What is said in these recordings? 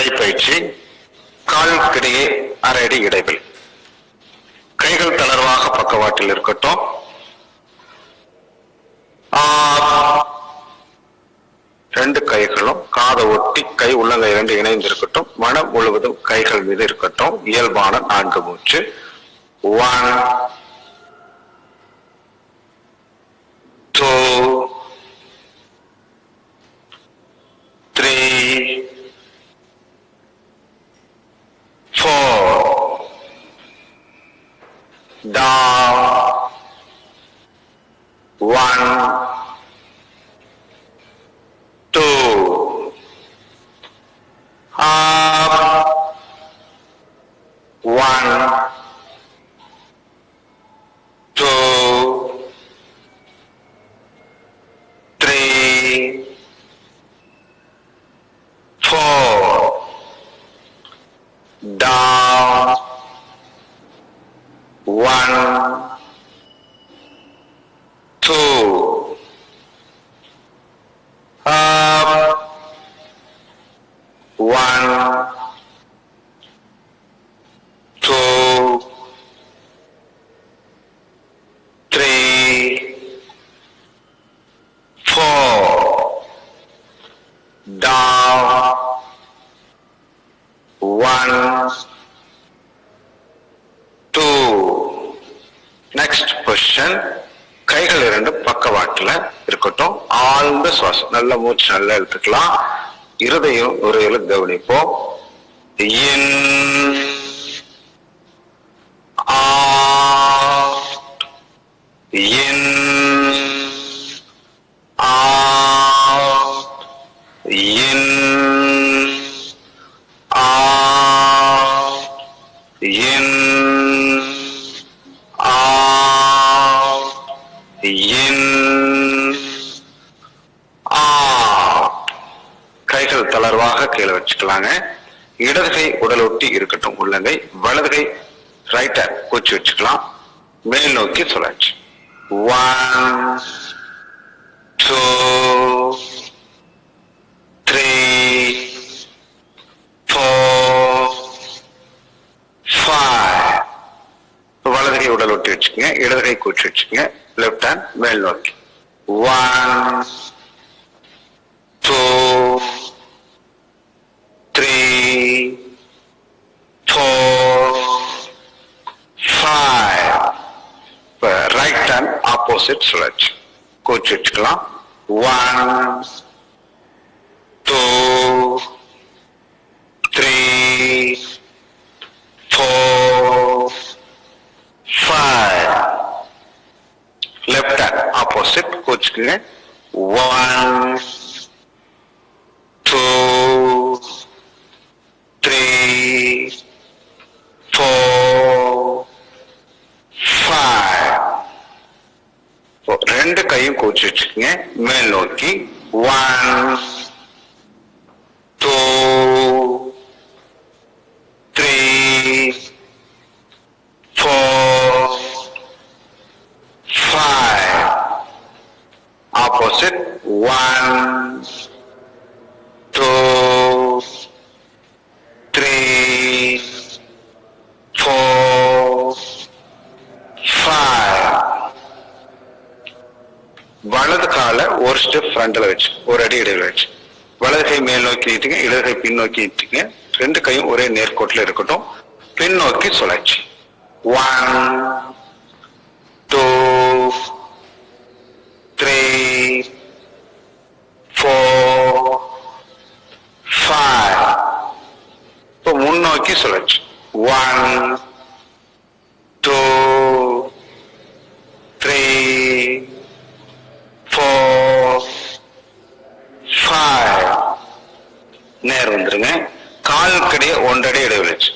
நடைப்பயிற்சி. கால்கிடையே அரை அடி இடைவெளி. கைகள் தளர்வாக பக்கவாட்டில் இருக்கட்டும். ரெண்டு கைகளும் காதை ஒட்டி கை உள்ளங்கை இரண்டு இணைந்து இருக்கட்டும். மனம் முழுவதும் கைகள் மீது இருக்கட்டும். இயல்பான 4 மூச்சு. 1 2 3 4 down 1 2 up 1 2 3 4 down 1 2 up 1 2 3 4 down 1 2. Next position. கைகள் இரண்டு பக்கவாட்டுல இருக்கட்டும். ஆழ்ந்த சுவாசம். நல்ல மூச்சு நல்லா எடுத்துக்கலாம். இருதயம் ஒரு கவனிப்போம். இன் ஆட் இன் ஆட் இன் ஆட் இன் ஆட் இன் ஆட். கைகள் தளர்வாக கீழே வச்சுக்கலாங்க. இடது கை உடல் ஒட்டி இருக்கட்டும். உள்ளங்கை. வலது கை ரைட்டா கொச்சி வச்சுக்கலாம். மேல் நோக்கி சுழற்சி. 1 2 3 4 5. வலது கை உடல் ஒட்டி வச்சுக்கோங்க. இடது கை கொச்சி வச்சுக்கோங்க. லெஃப்ட் ஹேண்ட் மேல் நோக்கி. 1 2 3 4 5. ரைட் ஹேண்ட் ஆப்போசிட் சுழற்சி. கோச்சு வச்சுக்கலாம். 1 2 3 4 5. லெஃப்ட் ஹேண்ட் ஆப்போசிட் கோச்சுக்குங்க. 1 2 3 4 5. ரெண்டு கையும் கோச்சு வச்சுக்கோங்க. மேல் நோக்கி. 1 2 3 4 5. Opposite. 1 2 3 4 5. வலது காலை ஒரு ஸ்டெப் ஃப்ரண்ட்ல வச்சு ஒரு அடி இடையில வச்சு வலது கை மேல் நோக்கி நீட்டுங்க. இடது கை பின் நோக்கி நீட்டுங்க. ரெண்டு கையும் ஒரே நேர்கோட்டில் இருக்கட்டும். பின் நோக்கி சுழற்சி. 1 2 3 4 5. இப்போ முன்னோக்கி சுழற்சி. 1 2 3 4 5. நேர் வந்துருங்க. காலுக்கிடையே ஒன்றடி இடைவெளிச்சு.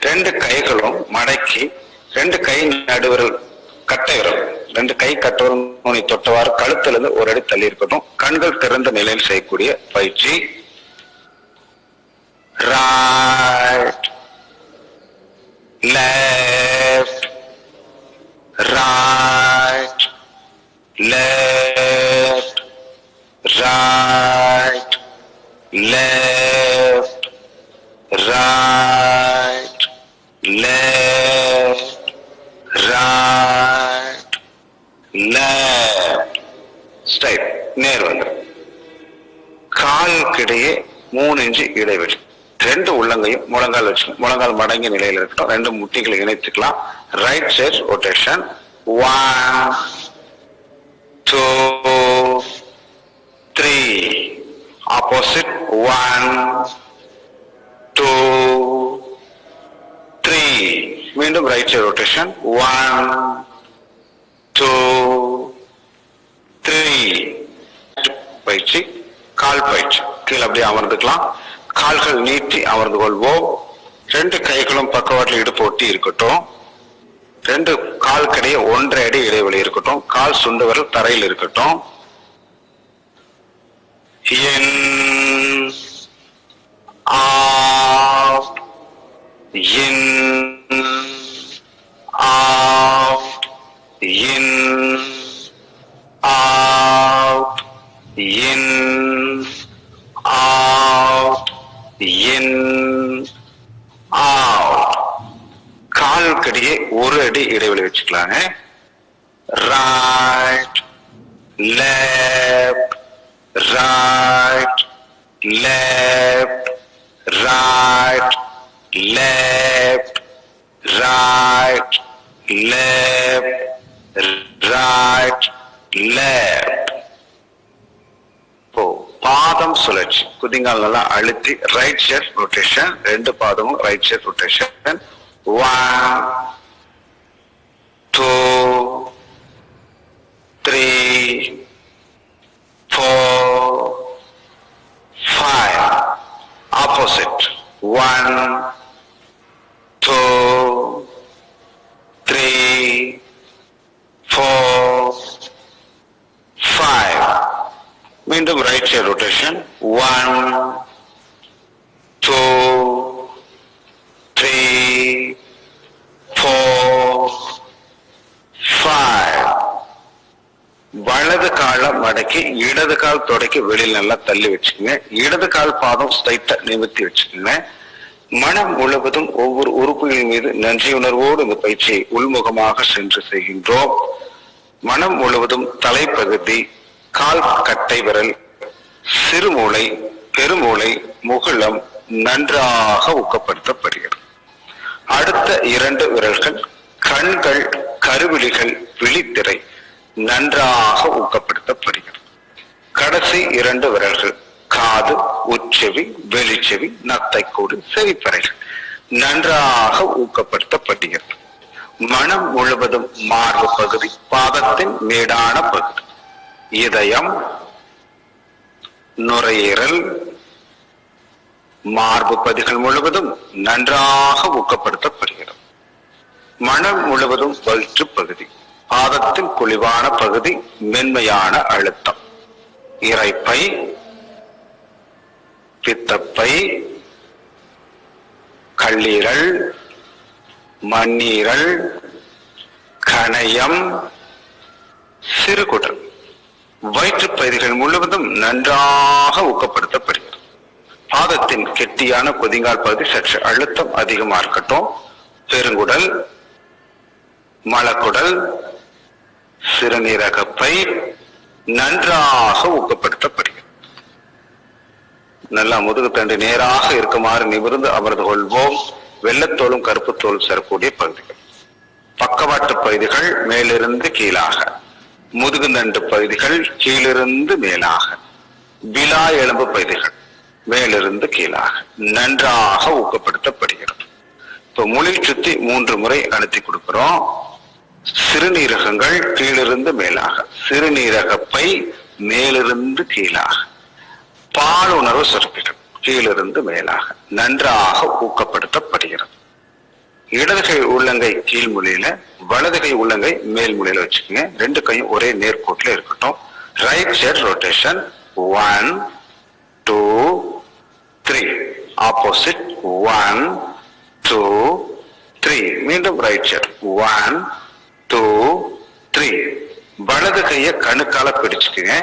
ரெண்டு கைகளும் மடக்கி ரெண்டு கை நடுவிரல் கட்டை விரல் ரெண்டு கை கட்டவரும் நுனி தொட்டவாறு கழுத்திலிருந்து ஒரு அடி தள்ளி இருக்கட்டும். கண்கள் திறந்த நிலையில் செய்யக்கூடிய பயிற்சி. Right left right left right left right, left, right, left, straight, நேர் வந்து காலுக்கிடையே 3 இன்ச்சு இடைவெளி. 2 உள்ளங்கையும் முழங்கால் வச்சு முழங்கால் மடங்கிய நிலையில் இருக்கட்டும். 2 முட்டிகளை இணைத்துக்கலாம். ரைட் சைட் ரொட்டேஷன் 1 2 3 ஆப்போசிட் 1 2 3 மீண்டும் ரைட் சைட் ரொட்டேஷன் 1 2 3 பயிற்சி. கால் பயிற்சி. கீழே அப்படியே அமர்ந்துக்கலாம். கால்கள் நீட்டி அமர்ந்து கொள்வோம். 2 கைகளும் பக்கவாட்டில் இடுப்பு ஒட்டி இருக்கட்டும். 2 கால்கிடையே 1.5 அடி இடைவெளி இருக்கட்டும். கால் சுண்டு விரல் தரையில் இருக்கட்டும். In out in out in out in out, in, out. கால்கடியே 1 அடி இடைவெளி வச்சுக்கலாங்க. right, left, right, left, right, left, right, left, right, left. பாதம் சுழற்சி. குதிங்கால் நல்லா அழுத்தி ரைட் சைட் ரொட்டேஷன். 2 பாதமும் ரைட் சைட் ரொட்டேஷன். 1 2 3 4 5 ஆப்போசிட் 1 2 3 4 5 மீண்டும் ரைட் சைட் ரொட்டேஷன் 1 2 3 4 5 வலது காலை மடக்கி இடது கால் தொடக்கி வெளியில் நல்லா தள்ளி வச்சுக்கோங்க. இடது கால் பாதம் ஸ்ட்ரைட்டா நிமிர்த்தி வச்சுக்கோங்க. மனம் முழுவதும் ஒவ்வொரு உறுப்புகளின் மீது நன்றியுணர்வோடு இந்த பயிற்சியை உள்முகமாக சென்று செய்கின்றோம். மனம் முழுவதும் தலைப்பகுதி, கால் கட்டை விரல், சிறுமூளை, பெருமூளை, முகுளம் நன்றாக ஊக்கப்படுத்தப்படுகிறது. அடுத்த 2 விரல்கள், கண்கள், கருவிழிகள், விழித்திரை நன்றாக ஊக்கப்படுத்தப்படுகிறது. கடைசி 2 விரல்கள், காது, உச்செவி, வெளிச்செவி, நத்தைக்கூடு, செவிப்பறைகள் நன்றாக ஊக்கப்படுத்தப்படுகிறது. மனம் முழுவதும் மார்பு பகுதி, பாதத்தின் மேடான பகுதி, இதயம், நுரையீரல், மார்பு பகுதிகள் முழுவதும் நன்றாக ஊக்கப்படுத்தப்படுகிறது. மனம் முழுவதும் வயிற்று பகுதி, பாதத்தின் குழிவான பகுதி, மென்மையான அழுத்தம், இரைப்பை, பித்தப்பை, கல்லீரல், மண்ணீரல், கணையம், சிறுகுடல், வயிற்று பகுதிகள் முழுவதும் நன்றாக ஊக்கப்படுத்தப்படுகிறது. பாதத்தின் கெட்டியான குதிங்கால் பகுதி சற்று அழுத்தம் அதிகமா இருக்கட்டும். பெருங்குடல், மலக்குடல், சிறுநீரகப்பை நன்றாக ஊக்கப்படுத்தப்படுகிறது. நல்லா முதுகு தண்டு நேராக இருக்குமாறு நிமிர்ந்து அமர்ந்து கொள்வோம். வெள்ளத்தோலும் கருப்பு தோல் சேரக்கூடிய பகுதிகள், பக்கவாட்டு பகுதிகள் மேலிருந்து கீழாக, முதுகுந்தண்டு பகுதிகள் கீழிருந்து மேலாக, விலா எலும்பு பகுதிகள் மேலிருந்து கீழாக நன்றாக ஊக்கப்படுத்தப்படுகிறது. இப்போ மொழி சுத்தி 3 முறை அழுத்தி கொடுக்கிறோம். சிறுநீரகங்கள் கீழிருந்து மேலாக, சிறுநீரகப்பை மேலிருந்து கீழாக, பாலுணர்வு சுரப்பிகள் கீழிருந்து மேலாக நன்றாக ஊக்கப்படுத்தப்படுகிறது. இடதுகை உள்ளங்கை கீழ் முனையில, வலதுகை உள்ளங்கை மேல் முனையில வச்சுக்கோங்க. 2 கையும் ஒரே நேர்கோட்டில் இருக்கட்டும். ரைட் சைட் ரொட்டேஷன் 1 2 3 ஆப்போசிட் 1 2 3 மீண்டும் ரைட் சைட் 1 2 3. வலது கையை கணுக்கால பிடிச்சுக்குங்க.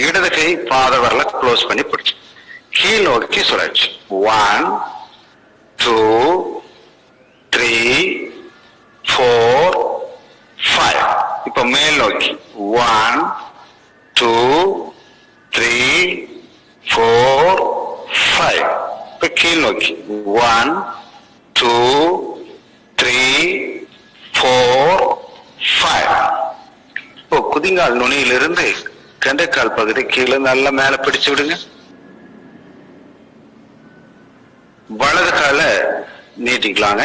இடது கை பாத வரல க்ளோஸ் பண்ணி பிடிச்சு கீழ் நோக்கி சுழற்சி 1 2, 3, 4, 5. இப்ப மேல் நோக்கி 1, 2, 3, 4, 5. இப்ப கீழ் நோக்கி 1, 2, 3, 4, 5. இப்போ குதிங்கால் நுனியிலிருந்து கெண்டைக்கால் பகுதி கீழே நல்லா மேல பிடிச்சு விடுங்க. வலது கால நீட்டிக்கலாங்க.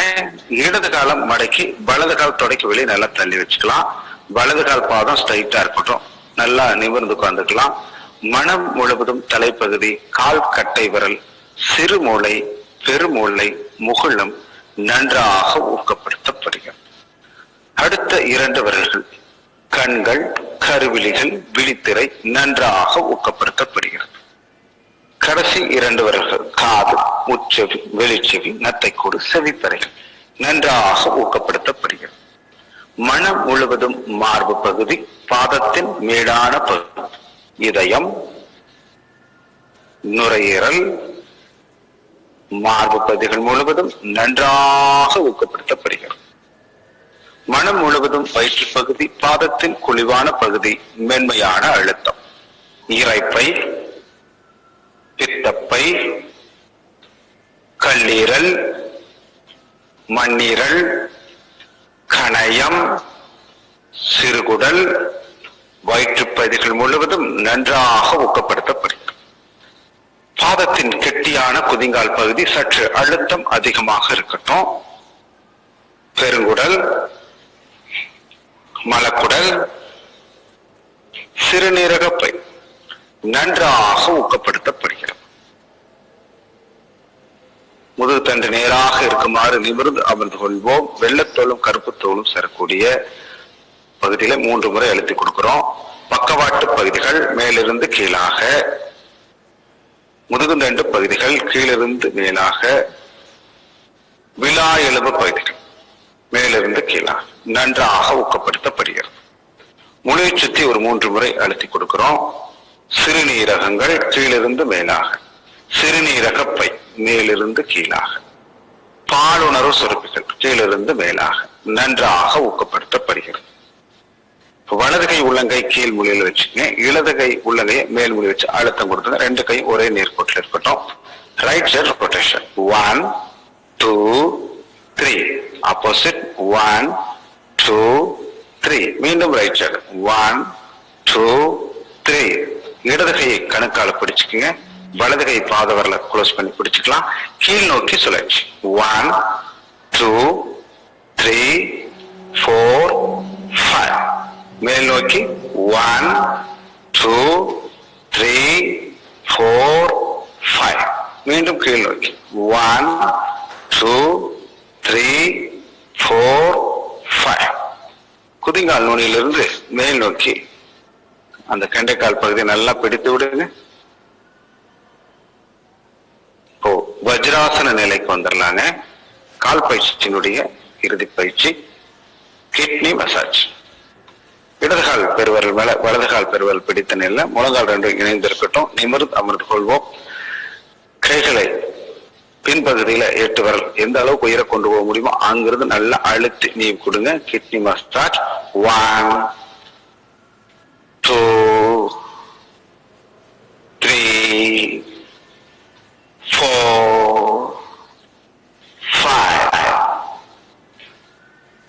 இடது காலம் மடக்கி வலது கால் தொடக்கி வெளியே நல்லா தள்ளி வச்சுக்கலாம். வலது கால் பாதம் ஸ்ட்ரைட்டா இருக்கட்டும். நல்லா நிமிர்ந்து உட்கார்ந்துக்கலாம். மனம் முழுவதும் தலைப்பகுதி, கால் கட்டை விரல், சிறு மூளை, பெருமூளை, முகுளம் நன்றாக ஊக்கப்படுத்தப்படுகிறது. அடுத்த 2 விரல்கள், கண்கள், கருவிழிகள், விழித்திரை நன்றாக ஊக்கப்படுத்தப்படுகிறது. கடைசி 2 விரல்கள், காது, உச்சவி, வெளிச்செவி, நத்தைக்கூடு, செவிப்பறைகள் நன்றாக ஊக்கப்படுத்தப்படுகிறது. மனம் முழுவதும் மார்பு பகுதி, பாதத்தின் மேடான பகுதி, இதயம், நுரையீரல், மார்பு பகுதிகள் முழுவதும் நன்றாக ஊக்கப்படுத்தப்படுகிறது. மனம் முழுவதும் வயிற்று பகுதி, பாதத்தின் குழிவான பகுதி, மென்மையான அழுத்தம், இரைப்பை, பித்தப்பை, கல்லீரல், மண்ணீரல், கணையம், சிறுகுடல், வயிற்றுப்பகுதிகள் முழுவதும் நன்றாக ஊக்கப்படுத்தப்படுகிறது. பாதத்தின் கெட்டியான குதிங்கால் பகுதி சற்று அழுத்தம் அதிகமாக இருக்கட்டும். பெருங்குடல், மலக்குடல், சிறுநீரகப்பை நன்றாக ஊக்கப்படுத்தப்படுகிறது. முதுகுத்தண்டு நேராக இருக்குமாறு நிமிர்ந்து அமர்ந்து கொள்வோம். வெள்ளத்தோலும் கருப்பு தோலும் சேரக்கூடிய பகுதியில 3 முறை அழுத்தி கொடுக்கிறோம். பக்கவாட்டு பகுதிகள் மேலிருந்து கீழாக, முதுகுத்தண்டு பகுதிகள் கீழிருந்து மேலாக, விலா எலும்பு பகுதிகள் மேலிருந்து கீழாக நன்றாக ஊக்கப்படுத்தப்படுகிறது. முளையை சுற்றி ஒரு 3 முறை அழுத்தி கொடுக்கிறோம். சிறுநீரகங்கள் கீழிருந்து மேலாக, சிறுநீரகப்பை மேலிருந்து கீழாக, பாலுணர்வு சுரப்பிகள் கீழிருந்து மேலாக நன்றாக ஊக்கப்படுத்தப்படுகிறது. வலது கை உள்ளங்கை கீழ் மொழியில் வச்சுக்கங்க. இடது கை உள்ளங்கையை மேல் மொழி வச்சு அழுத்தம் கொடுத்துங்க. 2 கை ஒரே நேர்கோட்டில் இருக்கட்டும். Right side rotation 1, 2, 3. ஆப்போசிட் 1, 2, 3. மீண்டும் ரைட் சைடு 1, 2, 3. இடது கையை கணுக்கால பிடிச்சுக்குங்க. வலது கை பாத வரல க்ளோஸ் பண்ணி பிடிச்சுக்கலாம். கீழ் நோக்கி சுழற்சி 1, 2, 3, 4, 5. மேல் நோக்கி 1, 2, 3, 4, 5. மீண்டும் கீழ் நோக்கி 1, 2, 3, 4, 5. குதிங்கால் நுனியிலிருந்து மேல் நோக்கி அந்த கெண்டைக்கால் பகுதியை நல்லா பிடித்து விடுங்க. இப்போ வஜ்ராசன நிலைக்கு வந்துடலாங்க. கால் பயிற்சியினுடைய இறுதி பயிற்சி கிட்னி மசாஜ். இடதுகால் பெருவரல் மேல வலதுகால் பெருவரல் பிடித்த நிலையில முழங்கால் 2 இணைந்து இருக்கட்டும். நிமிர்ந்து அமர்ந்து கொள்வோம். கைகளை பின்பகுதியில 8 விரல் எந்த அளவுக்கு உயர கொண்டு போக முடியுமோ அங்கிருந்து நல்லா அழுத்தி நீவி கொடுங்க. Kidney massage 1, 2, 3, 4, 5.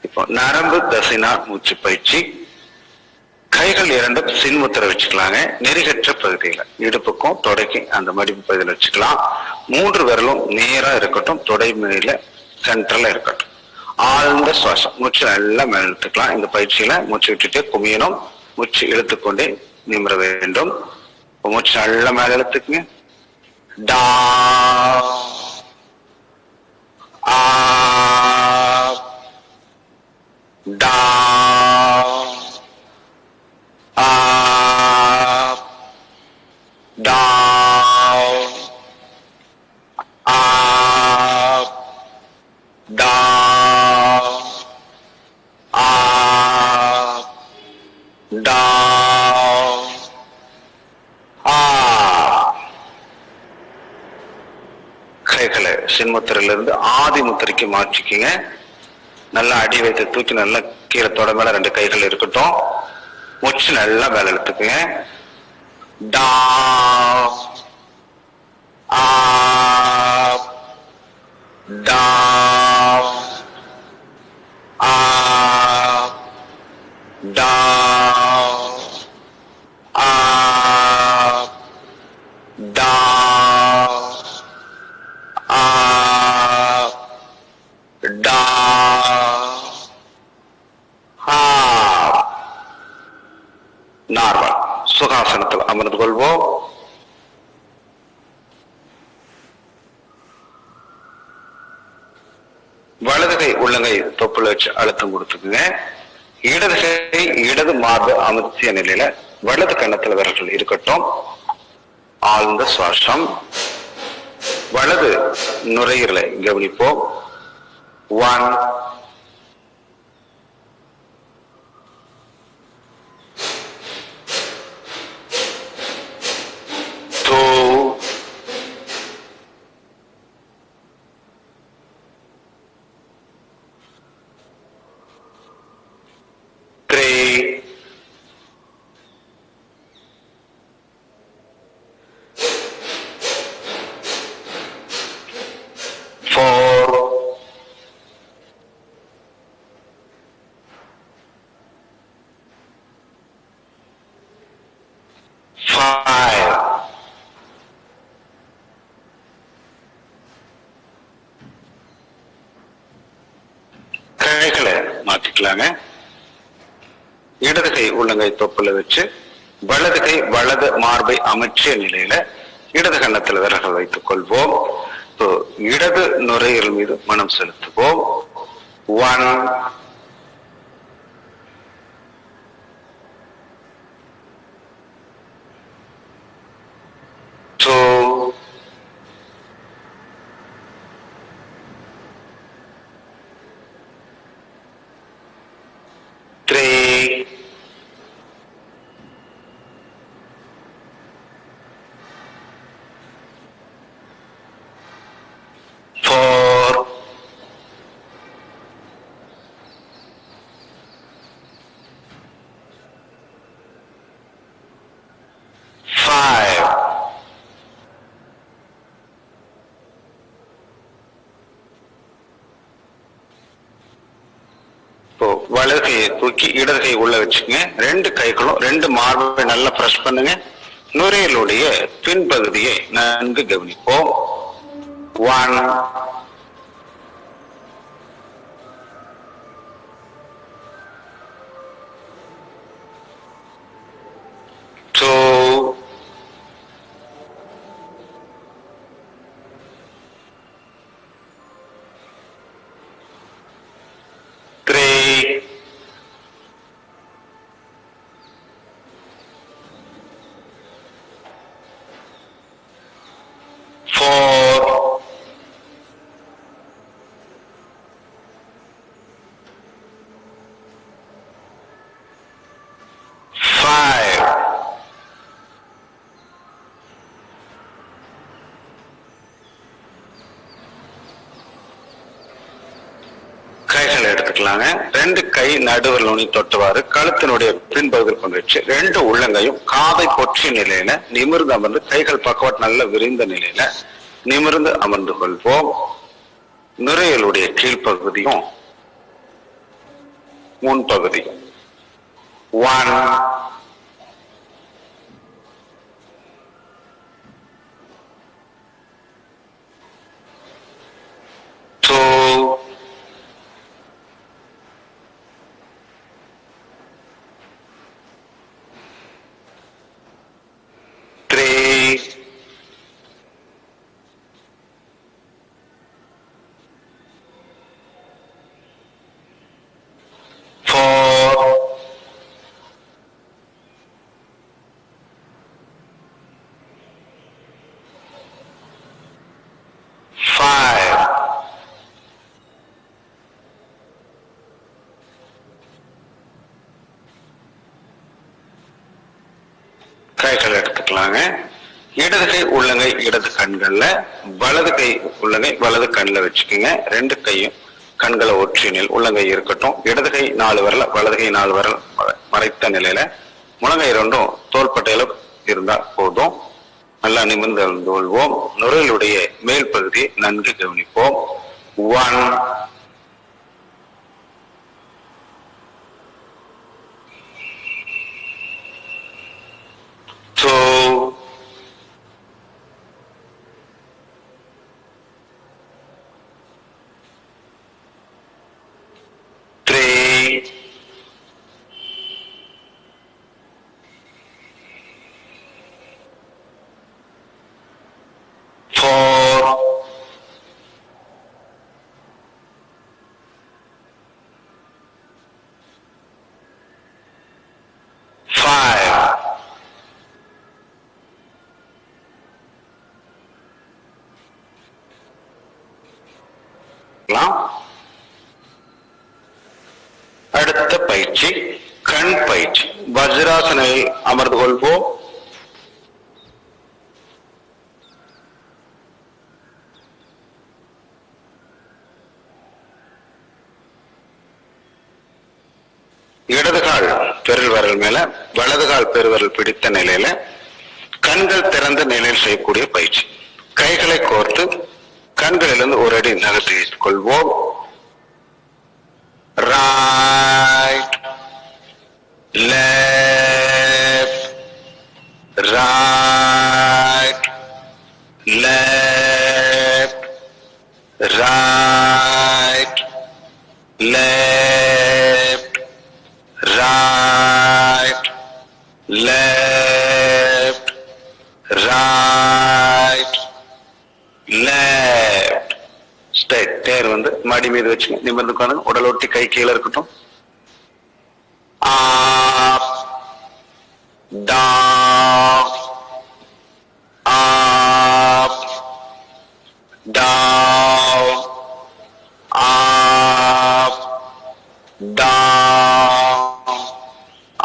இப்போ நரம்பு தசைனா மூச்சு பயிற்சி. கைகள் 2 சின்முத்திரை வச்சுக்கலாங்க. நெறிகற்ற பகுதியில இடுப்புக்கும் தொடைக்கும் அந்த மடிப்பு பகுதியில் வச்சுக்கலாம். 3 விரலும் நேரா இருக்கட்டும். தொடை மேல சென்ட்ரல்ல இருக்கட்டும். ஆழ்ந்த சுவாசம், மூச்சு நல்லா மேல இழுத்துக்கலாம். இந்த பயிற்சியில மூச்சு விட்டுட்டு குமியணும். மூச்சு இழுத்துக்கொண்டே நிமிர வேண்டும். மூச்சு நல்லா மேல இழுத்துக்குங்க. டா ஆ டா up, down, up, down, up, down, up. கைகளை சின்முத்திரையிலிருந்து ஆதி முத்திரைக்கு மாற்றிக்கிங்க. நல்லா அடி வைத்து தூக்கி நல்லா கீழே தொட மேல 2 கைகள் இருக்கட்டும். மூச்சு நல்லா மேல இழுத்துக்குங்க. டா ஆ டா ஆ டா ஆ டா ஆ டா ஆ. நார்மல் சுகாசனத்தில் அமர்ந்து கொள்வோம். வலது கை உள்ளங்கை தொப்புல வச்சு அழுத்தம் கொடுத்துக்குங்க. இடது கை இடது மார்பு அமர்த்திய நிலையில வலது கன்னத்துல விரல்கள் இருக்கட்டும். ஆழ்ந்த சுவாசம். வலது நுரையீரலை கவனிப்போம். 1 2 3 4 5 கைகளை மாத்திக்கலாங்க. இடது கை உள்ளங்கை தொப்புல வச்சு வலது கை வலது மார்பை அமைச்சிய நிலையில இடது கன்னத்தில் விரல்கள் வைத்துக் கொள்வோம். இடது நுரையீரல் மீது மனம் செலுத்துவோம். 1 2 3 4 5 வலது கையை தூக்கி இடது கை உள்ள வச்சுக்கங்க. 2 கைகளும் 2 மார்பை நல்லா பிரஸ் பண்ணுங்க. நுரையீரலுடைய பின்பகுதியை நன்கு கவனிப்போம். 1 2 3 4 5 கைகளை எடுத்துக்கலாங்க. 2 கை நடுவில் நுனி தொட்டவாறு கழுத்தினுடைய பின்பகுதியில் கொண்டு வச்சு 2 உள்ளங்கையும் காதை பொற்றிய நிலையில நிமிர்ந்து அமர்ந்து கைகள் பக்கவாட்டு நல்ல விரிந்த நிலையில நிமிர்ந்து அமர்ந்து கொள்வோம். நுரையீரலுடைய கீழ்ப்பகுதியும் முன்பகுதியும் 1 2 3 4 கை உள்ளங்கை இடது கண்கள்ல, வலது கை உள்ளங்கை வலது கண்ணில் வச்சுக்கோங்க. ரெண்டு கையும் கண்களை ஒற்றினில் உள்ளங்கை இருக்கட்டும். இடது கை 4 விரல், வலது கை 4 விரல் மறைத்த நிலையில, முழங்கை இரண்டும் தோள்பட்டையில இருந்தா போதும். நல்லா நிமிர்ந்து கொள்வோம். நுரையுடைய மேல் பகுதியை நன்கு கவனிப்போம். 1 2 3 4 5 அடுத்த பயிற்சி கண் பயிற்சி. வஜ்ராசனையில் அமர்ந்து கொள்வோம். இடது கால் பெருவிரல் மேல, வலது கால் பெருவிரல் பிடித்த நிலையில, கண்கள் திறந்த நிலையில் செய்யக்கூடிய பயிற்சி. கைகளை கோர்த்து கண்களிலிருந்து ஒரு அடி நகர்த்தி கொள்வோம். right, left, right, left, right, left, right, left, right, left. Straight. தேர் வந்து மடி மீது வச்சுங்க. நிமிர்ந்து உட்காருங்க. உடல் ஒட்டி கை கீழே இருக்கட்டும். up, down, up, down, up, down,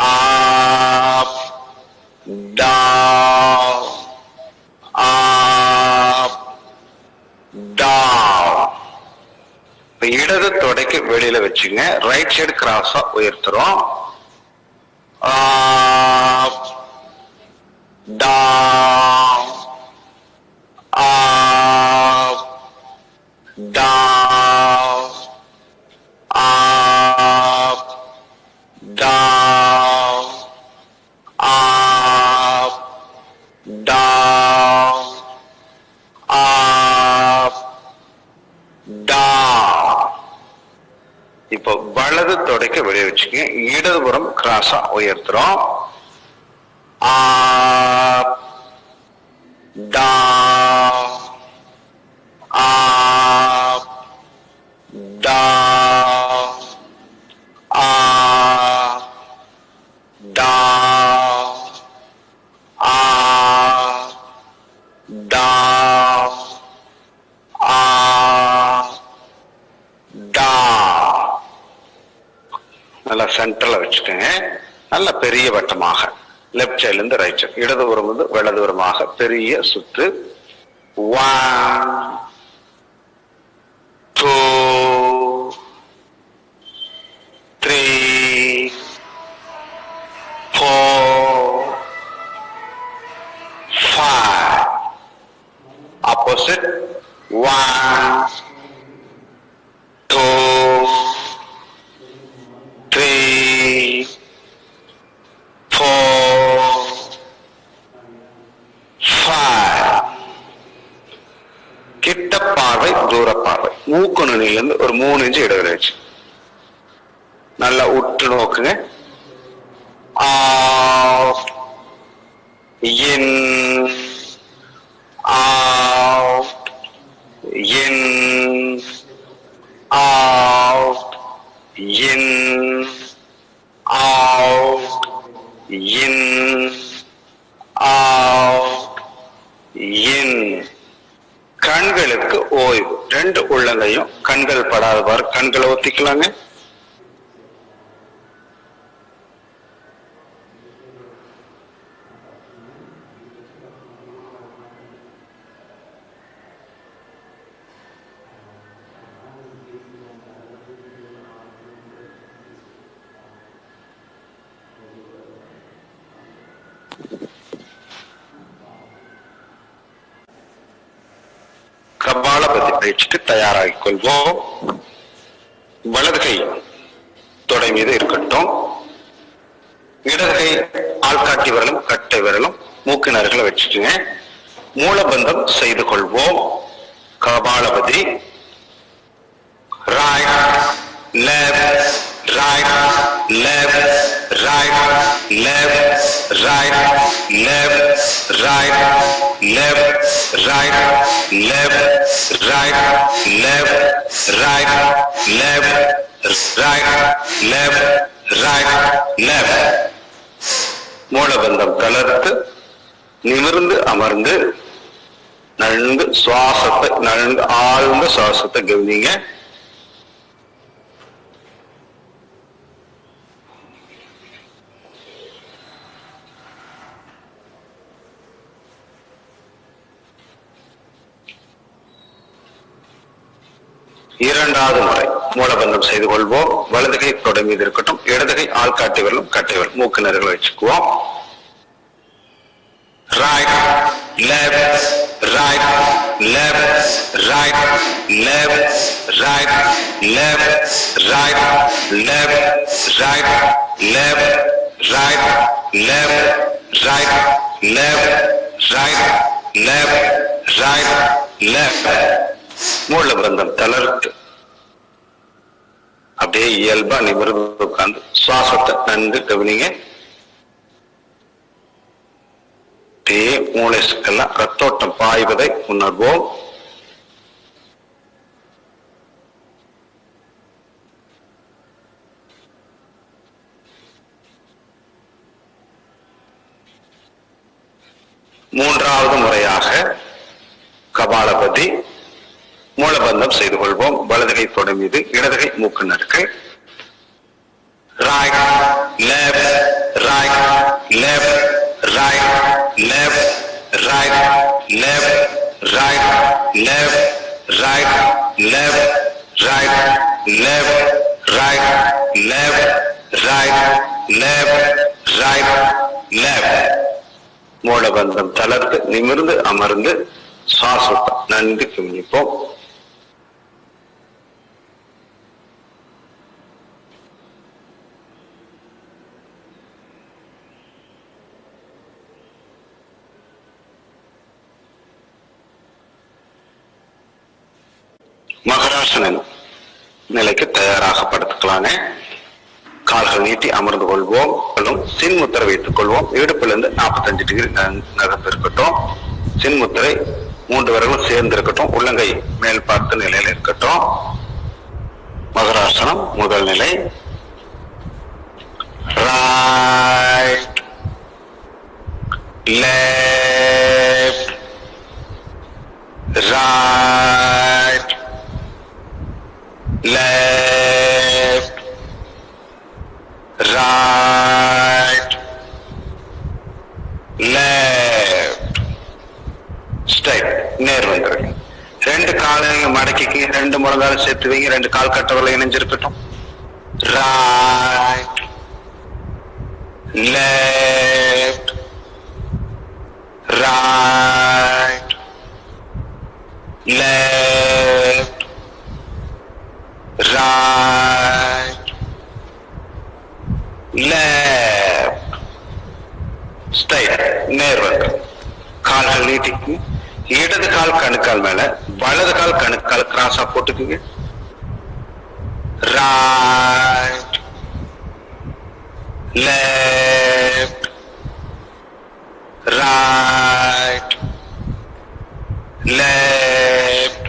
up, down, up, down. இடது தொடைக்கு வெளியில வச்சுங்க. ரைட் சைடு கிராஸா உயர்த்துறோம். up, down, up, down, up, down, up, down, up, down. இப்போ வலது தொடைக்கு வெளியே வச்சுக்கோங்க. இடதுபுறம் கிராஸா உயர்த்துறோம். up, down, up, down, up, down, up, down, up, down. நல்லா சென்டர்ல வச்சுக்கோங்க. நல்ல பெரிய வட்டமாக லெப்ட் சைட்ல இருந்து ரைட் சைடு, இடதுபுறம் வந்து வலதுபுறமாக பெரிய சுத்து. 1 2 3 4 5. Opposite. 1 2 3 4 5. கிட்ட பார்வை, தூர பார்வை. மூக்கு நுனியிலிருந்து ஒரு 3 இன்ச்சு இடைவெளி வச்சு நல்லா உற்று நோக்குங்க. out, in, out, in, out, in, out, in, out, in. கண்களுக்கு ஓய்வு. 2 உள்ளங்கையும் கண்கள் படாதவாறு கண்களை ஒத்திக்கலாங்க. கபாலபதி பயிற்சிக்கு தயாராகிக் கொள்வோம். வலது கை தொடை மீது இருக்கட்டும். இடது கை ஆள்காட்டி விரலும் கட்டை விரலும் மூக்கு நறுகளை வச்சுட்டுங்க. மூலபந்தம் செய்து கொள்வோம். Kapalbhati. Right left right left right left right left right left right left right left right left right left right left. மூலபந்தம் தளர்த்து நிமிர்ந்து அமர்ந்து நன்கு சுவாசத்தை நன்கு ஆழ்ந்த சுவாசத்தை கவனிங்க. இரண்டாவது முறை மூலபந்தம் செய்து கொள்வோம். வலது கை தொடை மீது இருக்கட்டும். இடது கை ஆள்காட்டி விரலும் கட்டை விரல் மூக்கு நறுகளை வச்சுக்குவோம். Right left right left right left right left right left right left right left right left right left right left. மூலபந்தம் தளர்த்து அப்படியே இயல்பா நிமிர்ந்து உட்கார்ந்து சுவாசத்தை நன்கு கவனிங்க. அப்படியே மூளைக்கெல்லாம் ரத்தோட்டம் பாய்வதை உணர்வோம். மூன்றாவது முறையாக கபாலபதி மூலபந்தம் செய்து கொள்வோம். வலது கை தொடை மீது இடது கை மூக்கு நறுக்கு. Right left right left right left right left right left right left right left right left right left right left. மூலபந்தம் தளர்த்து நிமிர்ந்து அமர்ந்து சுவாசத்தை நன்கு கவனிப்போம். மகராசன நிலைக்கு தயாராக படுத்துக்கலாங்க. கால்கள் நீட்டி அமர்ந்து கொள்வோம். சின்முத்திரை வைத்துக் கொள்வோம். இடுப்பிலிருந்து 45 டிகிரி நகர்ந்து இருக்கட்டும். சின்முத்திரை 3 விரலும் சேர்ந்து இருக்கட்டும். உள்ளங்கை மேல் பார்த்த நிலையில இருக்கட்டும். மகராசனம் முதல் நிலை. Right left right left right left straight. நேர் வந்துருங்க. 2 காலையும் மடக்கிக்கு 2 முழங்கால சேர்த்து வைங்க. 2 கால் கட்டவரை இணைஞ்சிருக்கட்டும். Right left right left right left straight. நேர் வந்து கால்கள் நீட்டிக்கு. இடது கால் கணுக்கால் மேல வலது கால் கணுக்கால் கிராஸா போட்டுக்குங்க. Right left right left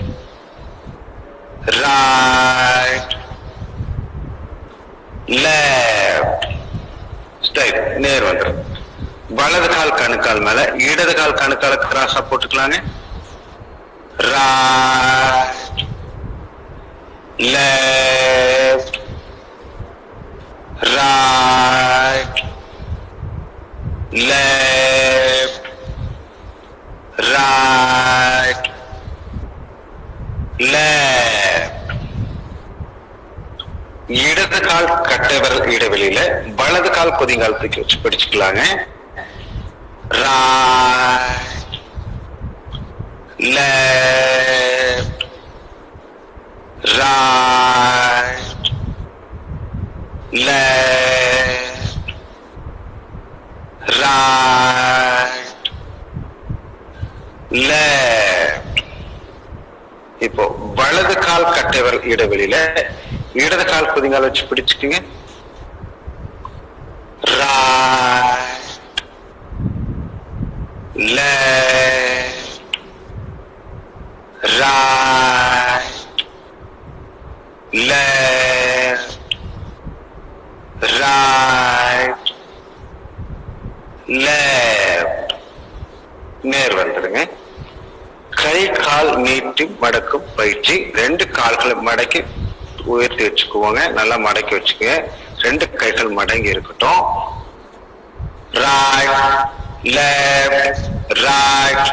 right left straight. நேர் வந்துடும். வலது கால் கணுக்கால் மேல இடது கால் கணுக்கால கிராஸா போட்டுக்கலாங்க. Right left right left right left. இடது கால் கட்டை விரல் இடைவெளியில வலது கால் கொதிங்கால் தூக்கி வச்சு பிடிச்சுக்கலாங்க. ரைட் லெஃப்ட் இப்போ வலது கால் கட்டை விரல் இடைவெளியில இடது கால் குதிங்கால் வச்சு பிடிச்சுக்குங்க. Right, left, right, left, right, left. நேர் வந்துருங்க. கை கால் நீட்டி மடக்கும் பயிற்சி. ரெண்டு கால்களை மடக்கி உயர்த்தி வச்சுக்குவோங்க. நல்லா மடக்கி வச்சுக்கோங்க. ரெண்டு கைகள் மடங்கி இருக்கட்டும். Right, left, right,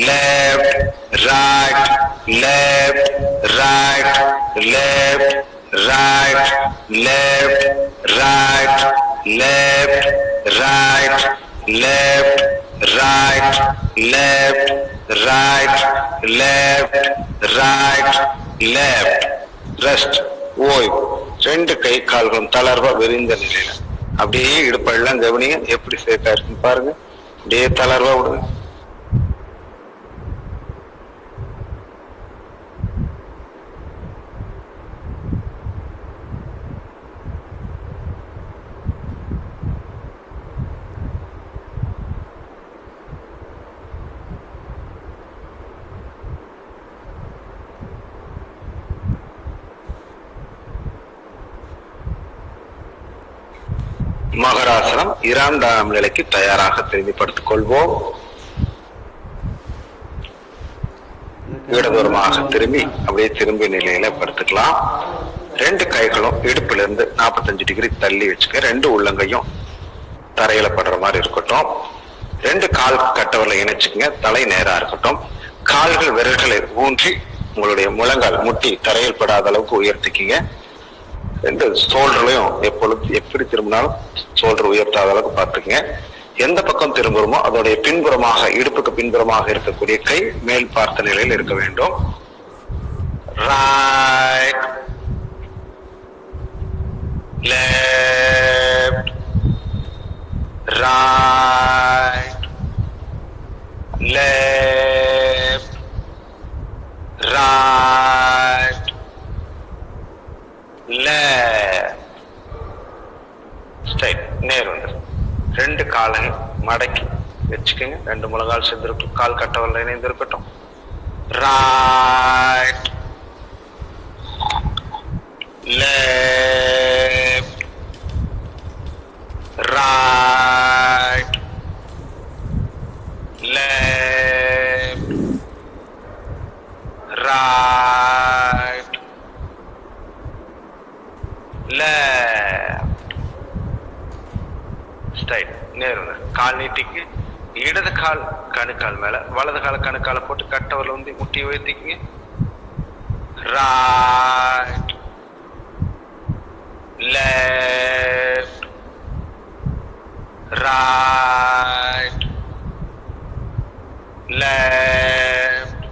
left, right, left, right, left, right, left, right, left, right, left, right, left, right, left, right, left. Rest, ஓய்வு. ரெண்டு கை கால்களும் தளர்வா விரிந்த நிலையில அப்படியே இடுப்பெல்லாம் கவனிங்க. எப்படி சேர்த்தா இருக்குன்னு பாருங்க. அப்படியே தளர்வா விடுங்க. மகராசனம் இரண்டாம் நிலைக்கு தயாராக திரும்பி படுத்துக் கொள்வோம். இடதுபுறமாக திரும்பி அப்படியே திரும்பி நிலையில படுத்துக்கலாம். ரெண்டு கைகளும் இடுப்புல இருந்து 45 டிகிரி தள்ளி வச்சுக்க. ரெண்டு உள்ளங்கையும் தரையில படுற மாதிரி இருக்கட்டும். ரெண்டு கால் கட்டவரில் இணைச்சுக்கங்க. தலை நேரா இருக்கட்டும். கால்கள் விரல்களை ஊன்றி உங்களுடைய முழங்கால் முட்டி தரையில் படாத அளவுக்கு உயர்த்திக்கிங்க. ரெண்டு சோல்டர்லையும் எப்பொழுது எப்படி திரும்பினாலும் சோல்டர் உயர்த்தாத அளவுக்கு பார்த்துக்குங்க. எந்த பக்கம் திரும்புறோமோ அதோடைய பின்புறமாக, இடுப்புக்கு பின்புறமாக இருக்கக்கூடிய கை மேல் பார்த்த நிலையில் இருக்க வேண்டும். Right, left, right, left, right, left. Straight, நேர் வந்து ரெண்டு காலை மடக்கி வச்சுக்கோங்க. ரெண்டு முழங்கால் சேர்ந்து கால் கட்டவரில் இணைந்து இருக்கட்டும். Right, left, right, left, right, left. Straight, நேர். கால் நீட்டிக்கு. இடது கால் கணுக்கால் மேல, வலது கால கணுக்கால போட்டு கட்டவரில் வந்து முட்டி உயர்த்திக்குங்க. Right, left, right, left,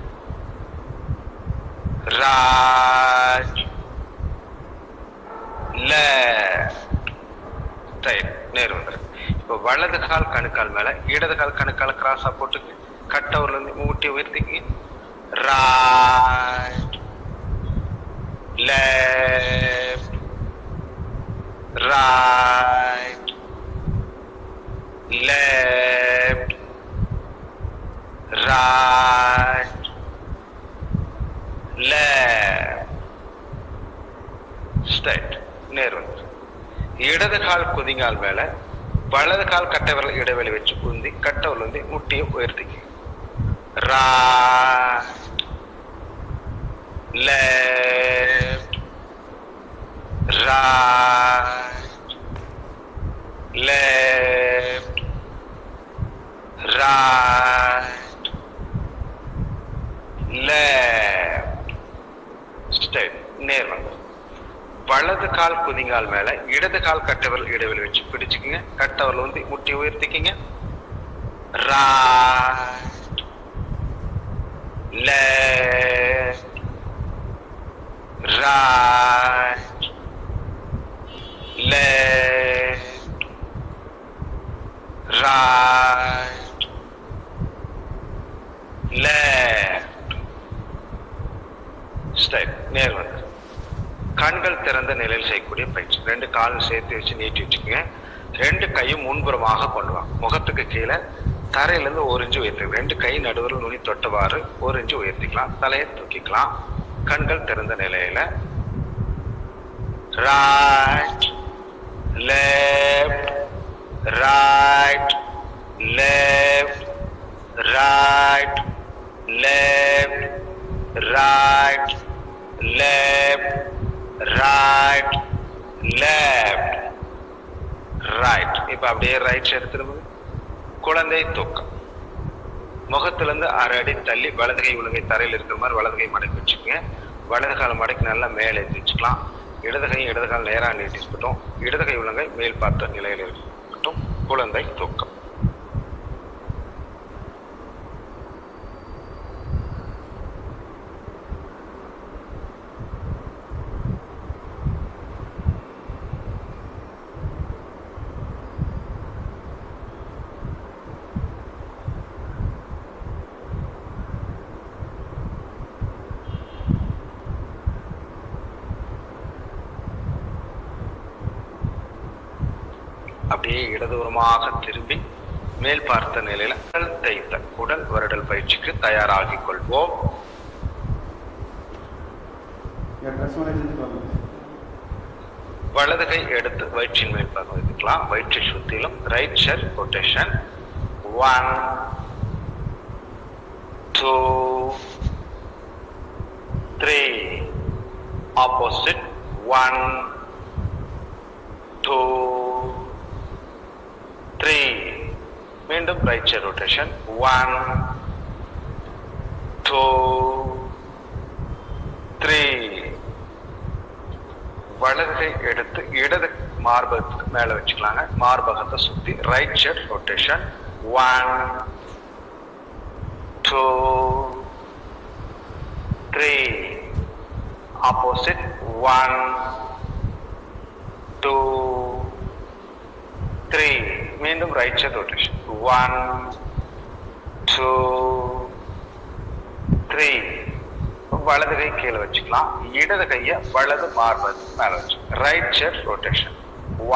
right, left. Straight, நேர் வந்துரு. இப்போ வலது கால் கணுக்கால் மேல, இடது கால் கணுக்கால கிராஸா போட்டு கட்டவரில் இருந்து முட்டி உயர்த்திக்கு. Right, left, right, left, right, left. Straight, நேர் வந்துரு. இடது கால் குதிங்கால் மேல, வலது கால் கட்டை விரல் இடைவெளி வச்சு குந்தி கட்டவரில் வந்து முட்டியை உயர்த்திக்கு. Right, left, right, left, right, left. Straight, நேர் வந்து வலது கால் குதிங்கால் மேல, இடது கால் கட்டவரில் இடைவெளி வச்சு பிடிச்சுக்குங்க. கட்டவரில் வந்து முட்டி உயர்த்திக்கிங்க. Right, left, right, left, right, left. Straight நேர் வந்து. கண்கள் திறந்த நிலையில் செய்யக்கூடிய பயிற்சி. 2 காலும் சேர்த்து வச்சு நீட்டி வச்சுக்கோங்க. 2 கையும் முன்புறமாக கொண்டு வாங்க. முகத்துக்கு கீழே தரையிலிருந்து 1 இன்ச்சு உயர்த்தி. 2 கை நடுவில் நுனி தொட்டவாறு 1 இன்ச்சு உயர்த்திக்கலாம். தலையை தூக்கிக்கலாம். கண்கள் திறந்த நிலையில right left right left right left right left right left right. இப்ப அப்படியே ரைட் சைடு திரும்ப. குழந்தை தூக்கம். முகத்திலிருந்து 1/2 அடி தள்ளி வலது கை உள்ளங்கை தரையில் இருக்கிற மாதிரி வலது கை மடக்கி வச்சுக்கோங்க. வலது கால மடக்கி நல்லா மேலே ஏற்றி வச்சுக்கலாம். இடது கால் நேராக நீட்டி இருக்கட்டும். இடது கை உள்ளங்கை மேல் பார்த்த நிலையில் இருக்கட்டும். குழந்தை தூக்கம். அப்படியே இடதுபுறமாக திரும்பி மேல் பார்த்த நிலையில தேய்த்த உடல் வருடல் பயிற்சிக்கு தயாராகிக் கொள்வோம். வலது கை எடுத்து வயிற்றின் மேல் பார்க்க வைத்துக்கலாம். வயிற்றை சுத்திலும் ரைட் ஷெல் ரொட்டேஷன். 1 2 3 ஆப்போசிட். 1 2 3 மீண்டும் ரைட் சைடு ரொட்டேஷன். 1 2 3 வலது கை எடுத்து இடது மார்பகத்துக்கு மேல வச்சுக்கலாங்க. மார்பகத்தை சுத்தி ரைட் சைடு ரொட்டேஷன். 1 2 3 ஆப்போசிட். 1 2 3 மீண்டும் ரைட் சைடு ரொட்டேஷன். 1 2 3 வலது கை கீழே வச்சுக்கலாம். இடது கையை வலது மார்பகத்துக்கு மேல வச்சு ரைட் சைடு ரொட்டேஷன்.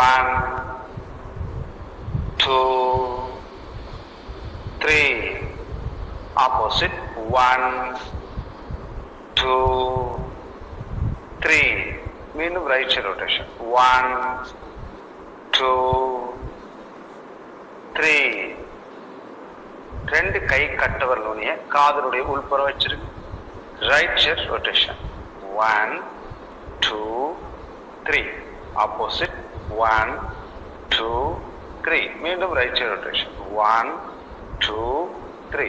1 2 3 ஆப்போசிட். 1 2 3 மீண்டும் ரைட் சைடு ரொட்டேஷன். 1 2 3 2 கை கட்டவர் நுனிய காதலுடைய உள்புறம் வச்சிருக்கு. Right side rotation. 1 2 3 ஆப்போசிட். 1 2 3 மீண்டும் ரைட் சைடு ரொட்டேஷன். 1 2 3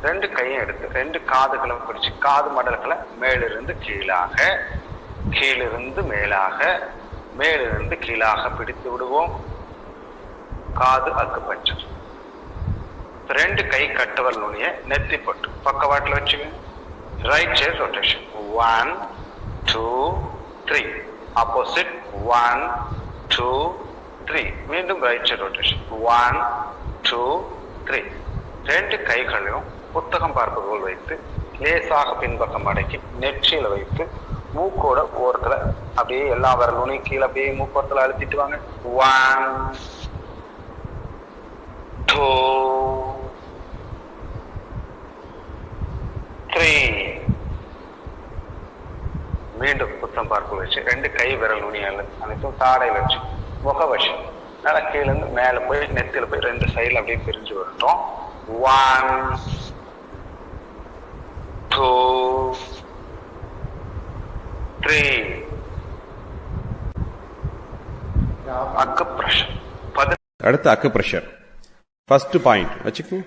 2 கையும் எடுத்து 2 காதுகளும் பிடிச்சு காது மடல்களை மேலிருந்து கீழாக கீழிருந்து மேலாக மேலிருந்து கீழாக பிடித்து விடுவோம். காது அக்குபஞ்சர். 2 கை கட்டவர் நுனிய நெத்தி போட்டு பக்கவாட்டில் வச்சுக்கோங்க. Right side rotation. 1 2 3 ஆப்போசிட். 1 2 3 மீண்டும் ரைட் சைடு ரொட்டேஷன். 1 2 3 2 கைகளையும் புத்தகம் பார்ப்பதுபோல் வைத்து லேசாக பின்பக்கம் அடக்கி நெற்றியில வைத்து மூக்கோட ஓரத்துல அப்படியே எல்லா விரல் நுனி கீழே அப்படியே மூக்கோரத்துல அழுத்திட்டு வாங்க. 1 2 3 மீண்டும் புத்தம் பார்ப்பு வச்சு 2 கை விரல் நுனி அனைத்தும் தாடையில் வச்சு முக வச்சு நல்லா கீழே இருந்து மேல போய் நெத்தில போய் 2 சைடுல அப்படியே பிரிஞ்சு வரட்டும். 1 2 3 அக்கு பிரஷர். அடுத்து அக்கு பிரஷர். ஃபர்ஸ்ட் பாயிண்ட் வச்சுக்கோங்க.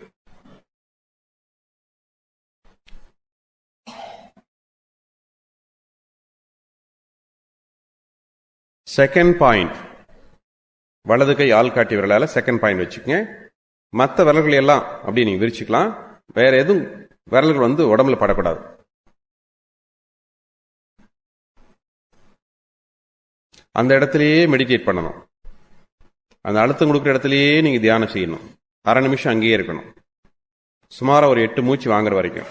செகண்ட் பாயிண்ட் வலது கை ஆள்காட்டி விரலால செகண்ட் பாயிண்ட் வச்சுக்கோங்க. மற்ற விரல்கள் எல்லாம் அப்படி நீங்க விரிச்சுக்கலாம். வேற எதுவும் விரல்கள் வந்து உடம்புல படக்கூடாது. அந்த இடத்துலயே மெடிடேட் பண்ணணும். அந்த அழுத்தம் கொடுக்குற இடத்துலயே நீங்க தியானம் செய்யணும். 1/2 நிமிஷம் அங்கேயே இருக்கணும். சுமாரா ஒரு 8 மூச்சு வாங்குற வரைக்கும்.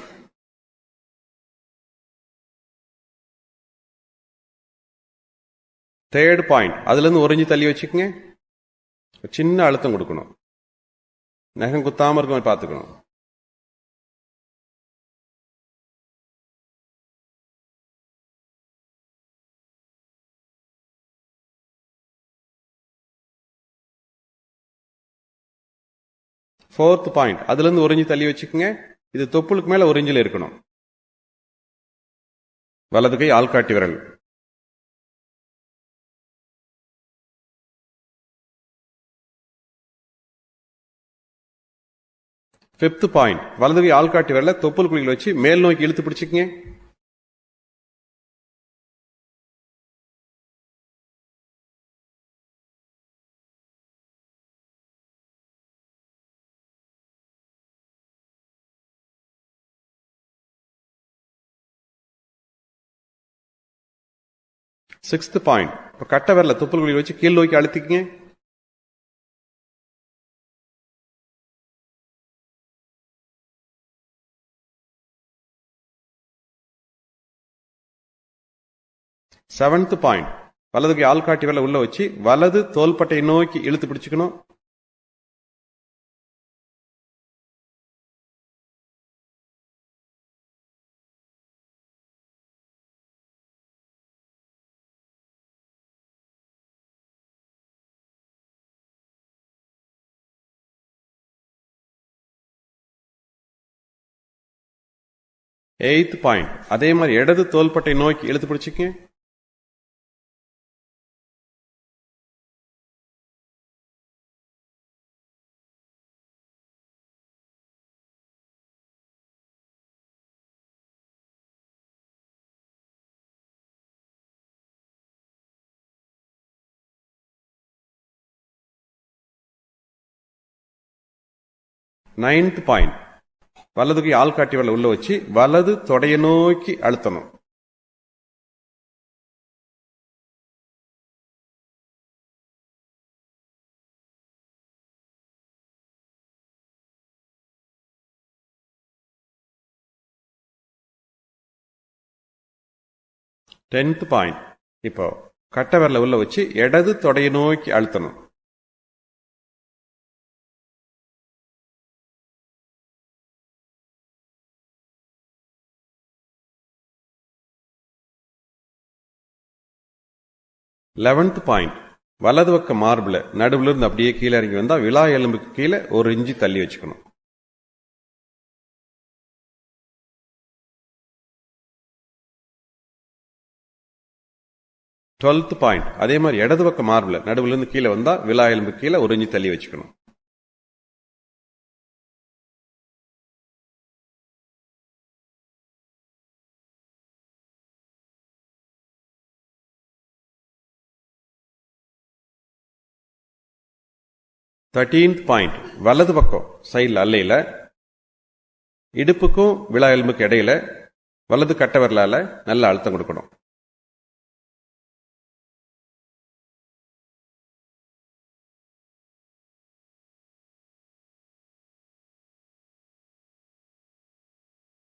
தேர்ட் பாயிண்ட், அதுல இருந்து ஒரு இன்ச்சு தள்ளி வச்சுக்கோங்க. சின்ன அழுத்தம் கொடுக்கணும், நகம் குத்தாம இருக்க மாதிரி பார்த்துக்கணும். ஃபோர்த் பாயிண்ட், அதுல இருந்து ஒரு இன்ச்சு தள்ளி வச்சுக்கோங்க. இது தொப்புளுக்கு மேல ஒரு இன்ச்சில் இருக்கணும். வலது கை ஆள்காட்டி விரல். ஃபிஃப்த் பாயிண்ட், வலது கை ஆள்காட்டி விரல தொப்புள் குழியில் வச்சு மேல் நோக்கி இழுத்து பிடிச்சுக்கங்க. சிக்ஸ்த் பாயிண்ட், இப்ப கட்டை விரல தொப்புள் குழியில் வச்சு கீழ் நோக்கி அழுத்திக்கங்க. செவன்த் பாயிண்ட், வலது கை ஆள்காட்டி விரல உள்ள வச்சு வலது தோள்பட்டை நோக்கி இழுத்து பிடிச்சுக்கணும். எய்த் பாயிண்ட், அதே மாதிரி இடது தோள்பட்டை நோக்கி இழுத்து பிடிச்சுக்கங்க. நைன்த் பாயிண்ட், வலது கை ஆள்காட்டி விரல உள்ள வச்சு வலது தொடைய நோக்கி அழுத்தணும். டென்த் பாயிண்ட், இப்போ கட்டை விரல உள்ள வச்சு இடது தொடைய நோக்கி அழுத்தணும். லெவன்த் பாயிண்ட், வலது பக்க மார்பில் நடுவுல இருந்து அப்படியே கீழே இறங்கி வந்தா விலா எலும்புக்கு கீழே ஒரு இன்ச்சு தள்ளி வச்சுக்கணும். டுவெல்த் பாயிண்ட், அதே மாதிரி இடது பக்க மார்பில் நடுவுல இருந்து கீழே வந்தா விலா எலும்புக்கு கீழே ஒரு இன்ச்சு தள்ளி வச்சுக்கணும். தேர்டீன்த் பாயிண்ட், வலது பக்கம் சைடில் அல்லையில இடுப்புக்கும் விலா எலும்புக்கு இடையில வலது கட்டை விரலால நல்ல அழுத்தம் கொடுக்கணும்.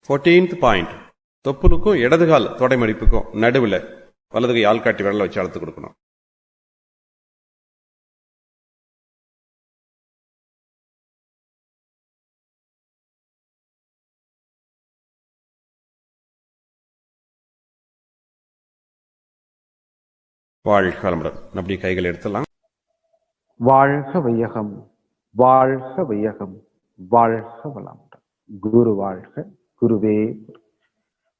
ஃபோர்டீன்த் பாயிண்ட், தொப்புளுக்கும் இடதுகால் தொடை மடிப்புக்கும் நடுவில் வலது கை ஆள்காட்டி விரல வச்சு அழுத்து கொடுக்கணும். வாழ்க வளமுடன். அப்படி கைகள் எடுத்துலாம். வாழ்க வையகம், வாழ்க வையகம், வாழ்க வளமுடன். குரு வாழ்க, குருவே.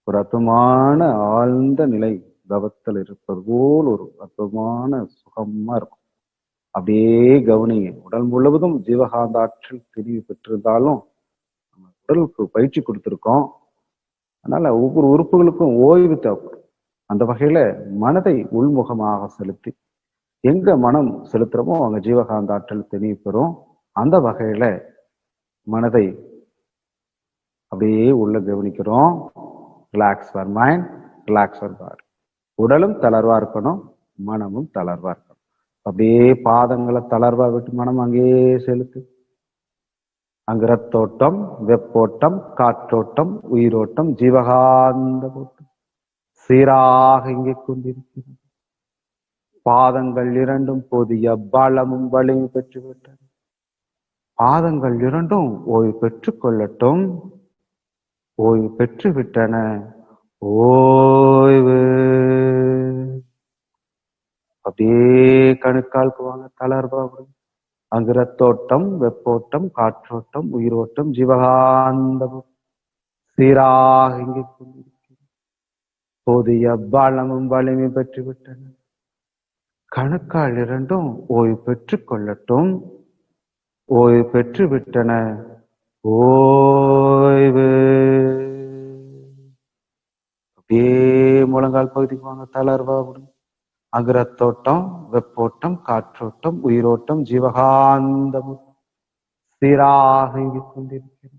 ஒரு அற்புதமான ஆழ்ந்த நிலை தவத்தில் இருப்பது போல் ஒரு அற்புதமான சுகமா இருக்கும். அப்படியே கவனிங்க. உடல் முழுவதும் ஜீவகாந்த ஆற்றல் தெரிவு பெற்றிருந்தாலும் நம்ம உடலுக்கு பயிற்சி கொடுத்துருக்கோம். அதனால ஒவ்வொரு உறுப்புகளுக்கும் ஓய்வு தேவைப்படும். அந்த வகையில மனதை உள்முகமாக செலுத்தி எங்க மனம் செலுத்துறமோ அங்க ஜீவகாந்த ஆற்றல் தெளிவு பெறும். அந்த வகையில மனதை அப்படியே உள்ள கவனிக்கிறோம். Relax for mind, relax for பாடி. உடலும் தளர்வா இருக்கணும், மனமும் தளர்வா இருக்கணும். அப்படியே பாதங்களை தளர்வா விட்டு மனம் அங்கேயே செலுத்து. அங்கு ரத்தோட்டம், வெப்போட்டம், காற்றோட்டம், உயிரோட்டம், ஜீவகாந்த ஓட்டம் சீராக இங்கே கொண்டிருக்கிறது. பாதங்கள் இரண்டும் புதிய பலமும் வலிமை பெற்றுவிட்டன. பாதங்கள் இரண்டும் ஓய்வு பெற்றுக் கொள்ளட்டும். ஓய்வு பெற்று விட்டன. ஓய்வு. அப்படியே கணுக்காலுக்கு வாங்க, தளர்வா விடுங்க. அங்கு ரத்தோட்டம், வெப்போட்டம், காற்றோட்டம், உயிரோட்டம், ஜீவகாந்தமும் சீராக இங்கே கொண்டிருக்கிறது. புதிய பலமும் வலிமை பெற்று விட்டன. கணுக்கால் இரண்டும் ஓய்வு பெற்றுக் கொள்ளட்டும். ஓய்வு பெற்று விட்டன. ஓய்வு. அப்படியே முழங்கால் பகுதிக்கு வாங்க, தளர்வா விடுங்க. அங்கு ரத்தோட்டம், வெப்போட்டம், காற்றோட்டம், உயிரோட்டம், ஜீவகாந்தமும் சீராக இயங்கிக் கொண்டிருக்கிறது.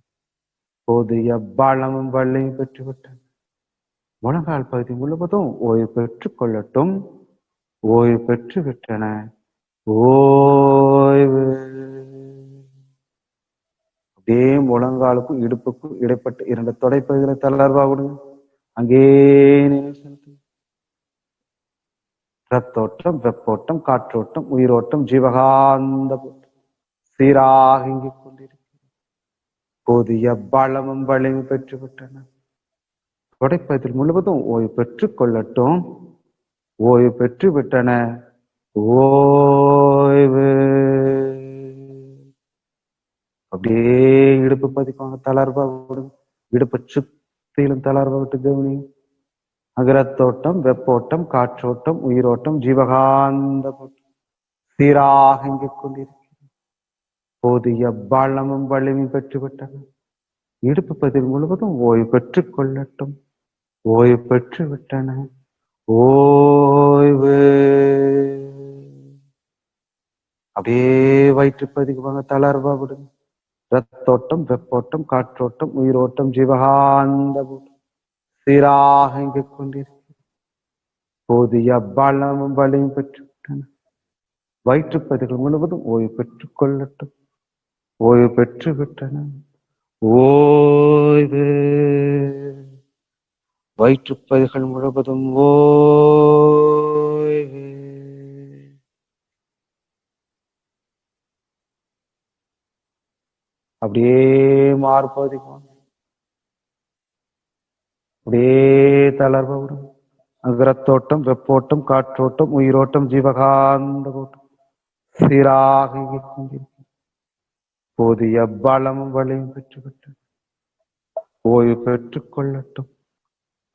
புதிய பலமும் வலிமையும் பெற்றுவிட்டன. முழங்கால் பகுதி முழுவதும் ஓய்வு பெற்றுக் கொள்ளட்டும். ஓய்வு பெற்று விட்டன. ஓய்வு. அப்படியே முழங்காலுக்கும் இடுப்புக்கும் இடைப்பட்ட 2 தொடைப்பகுதிகளை தளர்வா விடுங்க. அங்கே நினைவு செலுத்துங்க. ரத்தோட்டம், வெப்போட்டம், காற்றோட்டம், உயிரோட்டம், ஜீவகாந்த சீராக இயங்கிக் கொண்டிருக்கிறது. புதிய பலமும் வலிமை பெற்றுவிட்டன. தொடைப்பகுதியில் முழுவதும் ஓய்வு பெற்றுக் கொள்ளட்டும். ஓய்வு பெற்று விட்டன. ஓய்வு. அப்படியே இடுப்பு பதிப்பாங்க, தளர்வா விடுங்க. இடுப்பு சுத்திலும் தளர்வா விட்டு கவனி. அகரத்தோட்டம், வெப்போட்டம், காற்றோட்டம், உயிரோட்டம், ஜீவகாந்த சீராக இயங்கிக் கொண்டிருக்கிறது. போதிய பலமும் வலிமை பெற்றுவிட்டன. இடுப்பு பதில் முழுவதும் ஓய்வு பெற்றுக் கொள்ளட்டும். ஓய்வு பெற்று விட்டன. ஓய்வு. அப்படியே வயிற்றுப்பதிக்கு வாங்க, தளர்வா விடுங்க. ரத்தோட்டம், வெப்போட்டம், காற்றோட்டம், உயிரோட்டம், ஜீவகாந்த சீராக இயங்கிக் கொண்டிருக்கிறது. போதிய பலமும் வலிமை பெற்று விட்டன. வயிற்றுப்பதிகள் முழுவதும் ஓய்வு பெற்றுக் கொள்ளட்டும். ஓய்வு பெற்று விட்டன. ஓய்வு. வயிற்றுப்பதிகள் முழுவதும் ஓய்வு. அப்படியே மார்பகுதிக்கு அப்படியே தளர்வா விடும். அகரத்தோட்டம், வெப்போட்டம், காற்றோட்டம், உயிரோட்டம், ஜீவகாந்த ஓட்டம் சீராக இயங்கிக் கொண்டிருக்கிறது. போதிய பலமும் வலிமையும் பெற்றுவிட்டன. ஓய்வு பெற்றுக் கொள்ளட்டும்.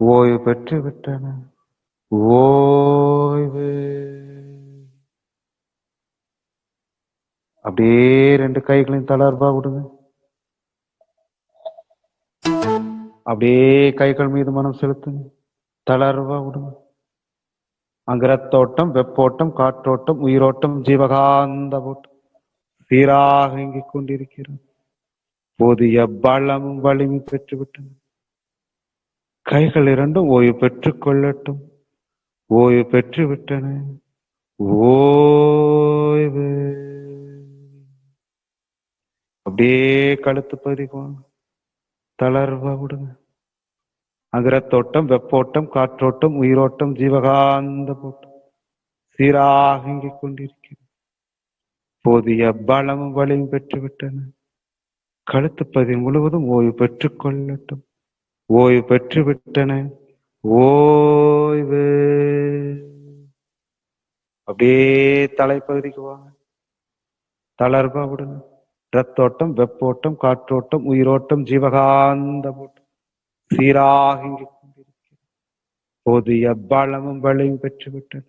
ஓய்வு பெற்று விட்டன. ஓய்வு. அப்படியே 2 கைகளையும் தளர்வா விடுங்க. அப்படியே கைகள் மீது மனம் செலுத்துங்க. தளர்வா விடுங்க. அங்கு ரத்தோட்டம், வெப்போட்டம், காற்றோட்டம், உயிரோட்டம், ஜீவகாந்த ஓட்டம் சீராக இயங்கிக் கொண்டிருக்கிறது. போதிய பலமும் வலிமை பெற்றுவிட்டன. கைகள் இரண்டும் ஓய்வு பெற்றுக் கொள்ளட்டும். ஓய்வு பெற்று விட்டன. ஓய்வு. அப்படியே கழுத்து பகுதிக்கு வாங்க, தளர்வா விடுங்க. அகரத்தோட்டம், வெப்போட்டம், காற்றோட்டம், உயிரோட்டம், ஜீவகாந்த ஓட்டம் சீராக இயங்கிக் கொண்டிருக்கிறது. போதிய பலமும் வலிமை பெற்றுவிட்டன. கழுத்து பகுதி முழுவதும் ஓய்வு பெற்றுக் கொள்ளட்டும். ஓய்வு பெற்று விட்டன. ஓய்வு. அப்படியே தலைப்பகுதிக்கு வாங்க, தளர்வா விடுங்க. ரத்தோட்டம், வெப்போட்டம், காற்றோட்டம், உயிரோட்டம், ஜீவகாந்த ஓட்டம் சீராக இயங்கிக் கொண்டிருக்கிறது. போதிய பலமும் வலிமையும் பெற்றுவிட்டன.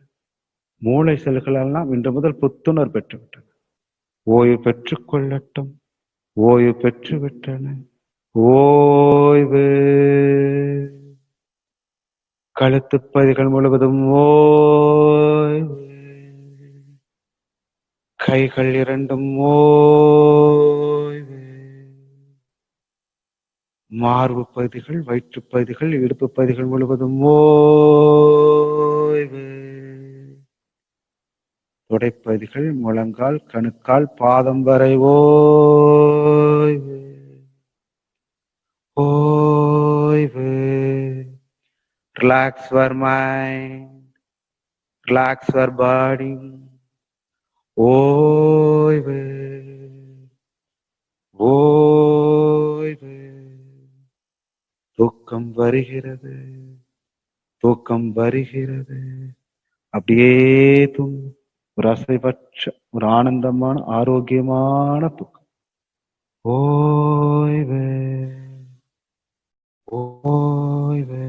மூளை செல்கள் எல்லாம் இன்று முதல் புத்துணர் பெற்றுவிட்டன. ஓய்வு பெற்றுக் கொள்ளட்டும். ஓய்வு பெற்று விட்டன. ஓய்வு. கழுத்து பகுதிகள் முழுவதும் ஓய்வு. கைகள் இரண்டும் ஓய்வு. மார்பு பகுதிகள், வயிற்று பகுதிகள், இடுப்பு பகுதிகள் முழுவதும் ஓய்வு. தொடைப்பகுதிகள், முழங்கால், கணுக்கால், பாதம் வரை ஓய்வு. ஓய்வு. Relax your mind. Relax your body. ஓய்வு ஓய்வு. தூக்கம் வருகிறது, தூக்கம் வருகிறது. அப்படியே தூங்கு. ஒரு அசைவற்ற, ஒரு ஆனந்தமான, ஆரோக்கியமான தூக்கம். ஓய்வு ஓய்வு.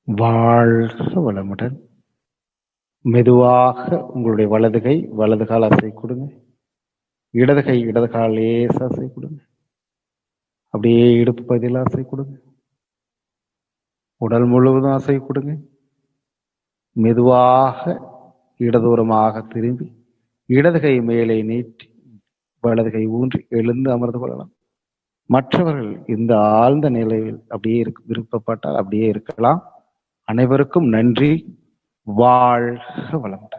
வாழ்க வளமுடன். மெதுவாக உங்களுடைய வலது கால் அசை கொடுங்க. இடது கால் லேசா அசை கொடுங்க. அப்படியே இடுப்பு பகுதியில் அசை கொடுங்க. உடல் முழுவதும் அசை கொடுங்க. மெதுவாக இடதுபுறமாக திரும்பி இடது கை மேலே நீட்டி வலது கை ஊன்றி எழுந்து அமர்ந்து கொள்ளலாம். மற்றவர்கள் இந்த ஆழ்ந்த நிலையில் அப்படியே விருப்பப்பட்டால் அப்படியே இருக்கலாம். அனைவருக்கும் நன்றி. வாழ்க வளமுடன்.